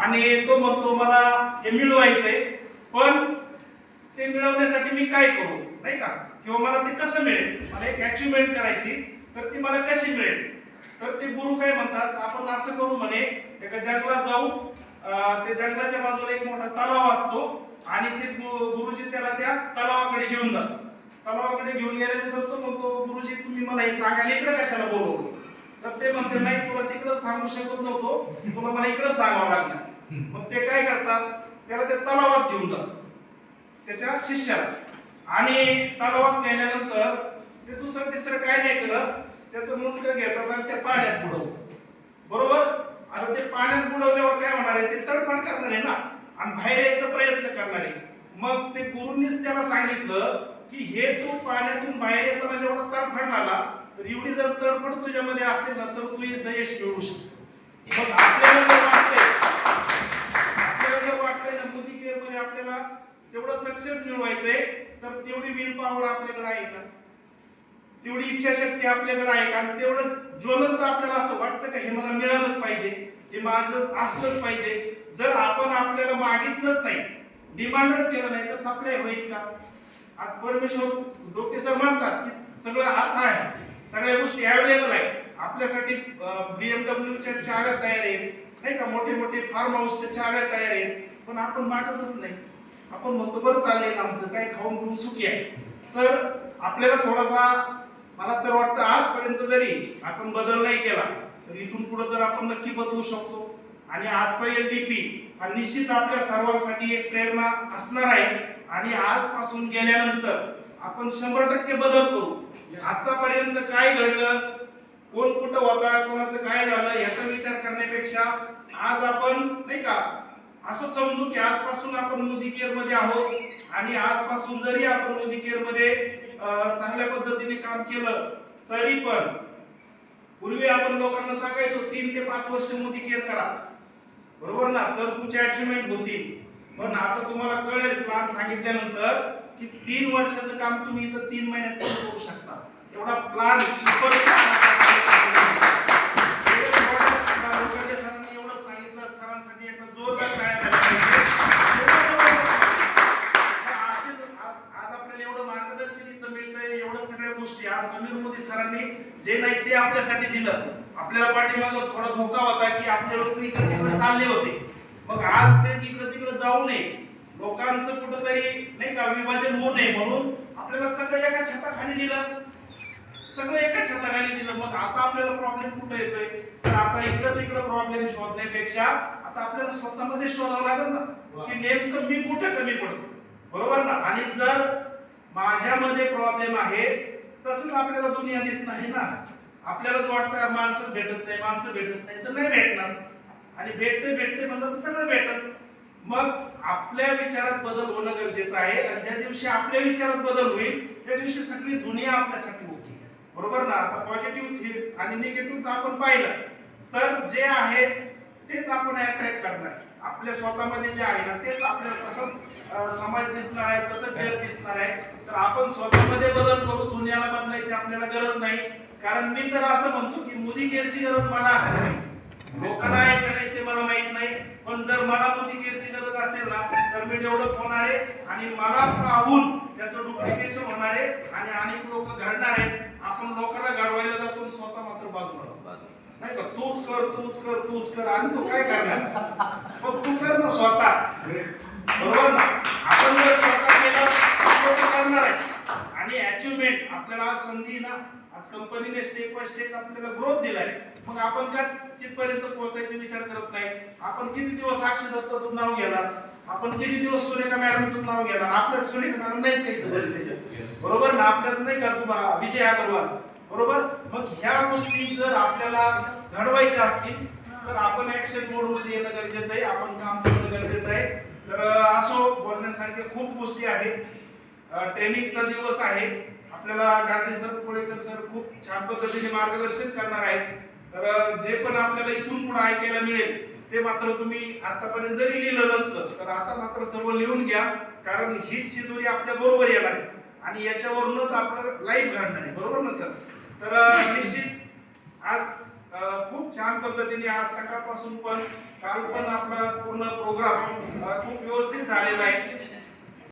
आणि तो म्हणतो मला हे मिळवायचंय, पण ते मिळवण्यासाठी मी काय करू, नाही का, किंवा मला ते कसं मिळेल, मला एक अचिव्हमेंट करायची, तर ती मला कशी मिळेल. तर ते गुरु काय म्हणतात, आपण असं करू म्हणे, एका जंगलात जाऊ, ते जंगलाच्या बाजूला एक मोठा तलाव असतो आणि ते गुरुजी त्याला त्या तलावाकडे घेऊन जातात. तलावाकडे घेऊन गेल्यानंतर तो म्हणतो, गुरुजी तुम्ही मला हे सांगायला इकडे कशाला बोलवलं. तर ते म्हणते, नाही तुला तिकडं सांगू शकत नव्हतो, तुला मला इकडं सांगावं लागलं. मग ते काय करतात, त्याला ते तलावात घेऊन जातात त्याच्या शिष्याला, आणि तलावात नेल्यानंतर ते दुसरं तिसरं काय नाही करत, त्याचं मुंडकं घेतात आणि त्या पाण्यात बुडवतात. बरोबर. आता ते पाण्यात बुडवल्यावर काय होणार आहे, ते तडफड करणार आहे ना, आणि बाहेर यायचा प्रयत्न करणार आहे. मग ते गुरुनीच त्याला सांगितलं की हे तू पाण्यातून बाहेर येताना जेवढा तडफडला, तर एवढी जर तडफड तुझ्यामध्ये असेल ना, तर तू इथं यश मिळवू शकतो. मग आपल्याला जर वाटतंय ना मोदी केअर मध्ये आपल्याला तेवढं सक्सेस मिळवायचंय, तर तेवढी विल पॉवर आपल्याकडे आहे का, तेवढी इच्छाशक्ती आपल्याकडे आहे का, तेवढं ज्वलंत आपल्याला असं वाटतं का हे मला मिळालंच पाहिजे, हे माझं असलंच पाहिजे. जर आपण आपल्याला मागितलंच नाही, डिमांडच केलं नाही, तर सप्लाय होईल का. आज परमेश्वर डोके सर म्हणतात की सगळं हात आहे, सगळ्या गोष्टी अवेलेबल आहेत आपल्यासाठी. BMW च्या चाव्या तयार आहेत, नाही का, मोठे मोठे फार्म हाऊसच्या चाव्या तयार आहेत, पण आपण मागतच नाही. आपण म्हणतो बरं चाललंय ना आमचं, काय खाऊन पिऊन सुखी आहे. तर आपल्याला थोडासा, मला तर वाटतं आजपर्यंत जरी आपण बदल नाही केला, तर इथून पुढे तर आपण नक्की बदलू शकतो. आणि आजचा LDP हा निश्चित आपल्या सर्वांसाठी एक प्रेरणा असणार आहे. आणि आजपासून गेल्यानंतर आपण 100% बदल करू. आतापर्यंत काय घडलं, कोण कुठं होता, कोणाचं काय झालं याचा विचार करण्यापेक्षा आज आपण, नाही का, असं समजू की आजपासून आपण मोदी केअर मध्ये आहोत. आणि आजपासून जरी आपण मोदी केअर मध्ये चांगल्या पद्धतीने काम केलं, तरी पण पूर्वी आपण लोकांना सांगायचो 3 ते 5 वर्ष मोदी केअर करा, बरोबर ना, तर तुमची अचिव्हमेंट होतील. पण आता तुम्हाला कळेल प्लॅन सांगितल्यानंतर की 3 वर्षाचं काम तुम्ही इथं 3 महिन्यात करू शकता. एवढा प्लॅन सुपर सरांनी एवढं सांगितलं, सरांसाठी एकदा जोरदार टाळ्या झाल्या पाहिजे. आज आपल्याला एवढं मार्गदर्शन इथं मिळतंय, एवढं सगळ्या गोष्टी आज समीर मोदी सरांनी जे नाही ते आपल्यासाठी दिलं. आपल्याला पाठीमागं थोडा धोका होता की आपले लोक इकडे तिकडे चालले होते, मग आज ते इकडे तिकडे जाऊ नये, लोकांचं कुठंतरी, नाही का, विभाजन होऊ नये म्हणून आपल्याला सगळं एका छताखाली दिलं, सगळं एका छताखाली दिलं. मग आता आपल्याला प्रॉब्लेम कुठे येतोय, तर आता इकडे तिकडे प्रॉब्लेम शोधण्यापेक्षा आता आपल्याला स्वतःमध्ये शोधावं लागेल ना की नेमकं मी कुठे कमी पडतो, बरोबर ना. आणि जर माझ्यामध्ये प्रॉब्लेम आहे, तसंच आपल्याला दुनिया दिसत नाही ना. आपल्यालाच वाटतं माणसं भेटत नाही, माणसं भेटत नाही, तर नाही भेटणार. आणि भेटते म्हणलं तर सगळं भेटत. मग आपल्या विचारात बदल होणं गरजेचं आहे. आणि ज्या दिवशी आपल्या विचारात बदल होईल, त्या दिवशी सगळी दुनिया आपल्यासाठी होती, बरोबर ना. आता पॉझिटिव्ह आणि निगेटिव्ह आपण पाहिलं, तर जे आहे तेच आपण अट्रॅक्ट करणार. आपल्या स्वतःमध्ये जे आहे ना, तेच आपल्याला तसंच समाज दिसणार आहे, तसंच जग दिसणार आहे. तर आपण स्वतःमध्ये बदल करू, दुनियाला बदलायची आपल्याला गरज नाही. कारण मी तर असं म्हणतो की मोदी केअरची गरज मला असते नाही, लोकांना आहे का नाही ते मला माहित नाही, पण जर मला मोदी केअरची गरज असेल ना, तर मी डेव्हलप होणार आहे. आणि मला पाहून त्याचं डुप्लिकेशन होणार आहे आणि अनेक लोक घडणार आहेत. आपण लोकांना घडवायला जातो, स्वतः मात्र बाजूला, नाही का, तूच कर आणि तू काय करणार, मग तू कर ना स्वतः, बरोबर ना. आपण जर स्वतः केलं तर करणार आहे. आणि अचिव्हमेंट आपल्याला आज संधी ना, आज कंपनीने स्टेप बाय स्टेप आपल्याला ग्रोथ दिलाय. मग आपण का तिथपर्यंत पोहोचायचा विचार करत नाही. आपण किती दिवस अक्षय दत्ताचं नाव घेणार, आपण किती दिवस सुरेखा मॅडमचं नाव घेणार. आपल्या सुरेखा मॅडम नाही काही बसलेले, बरोबर ना, आपल्यात नाही का तू विजय अग्रवाल, बरोबर. मग ह्या गोष्टी जर आपल्याला घडवायच्या असतील, तर आपण ऍक्शन मोड मध्ये येणं गरजेचं आहे, आपण काम करणं गरजेचं आहे. तर असो, बोलण्यासारख्या खूप गोष्टी आहेत. ट्रेनिंगचा दिवस आहे, आपल्याला गार्डे सर, कोळेकर सर खूप छान पद्धतीने मार्गदर्शन करणार आहेत. तर जे पण आपल्याला इथून पुढे ऐकायला मिळेल ते मात्र तुम्ही आतापर्यंत जरी लिहिलं नसतं, तर आता मात्र सर्व लिहून घ्या. कारण हीच शिदोरी आपल्या बरोबर येणार आहे आणि याच्यावरूनच आपलं लाईफ घडणार आहे, बरोबर ना सर. तर निश्चित आज खूप छान पद्धतीने आज सकाळपासून पण काल पण आपला पूर्ण प्रोग्राम खूप व्यवस्थित झालेला आहे.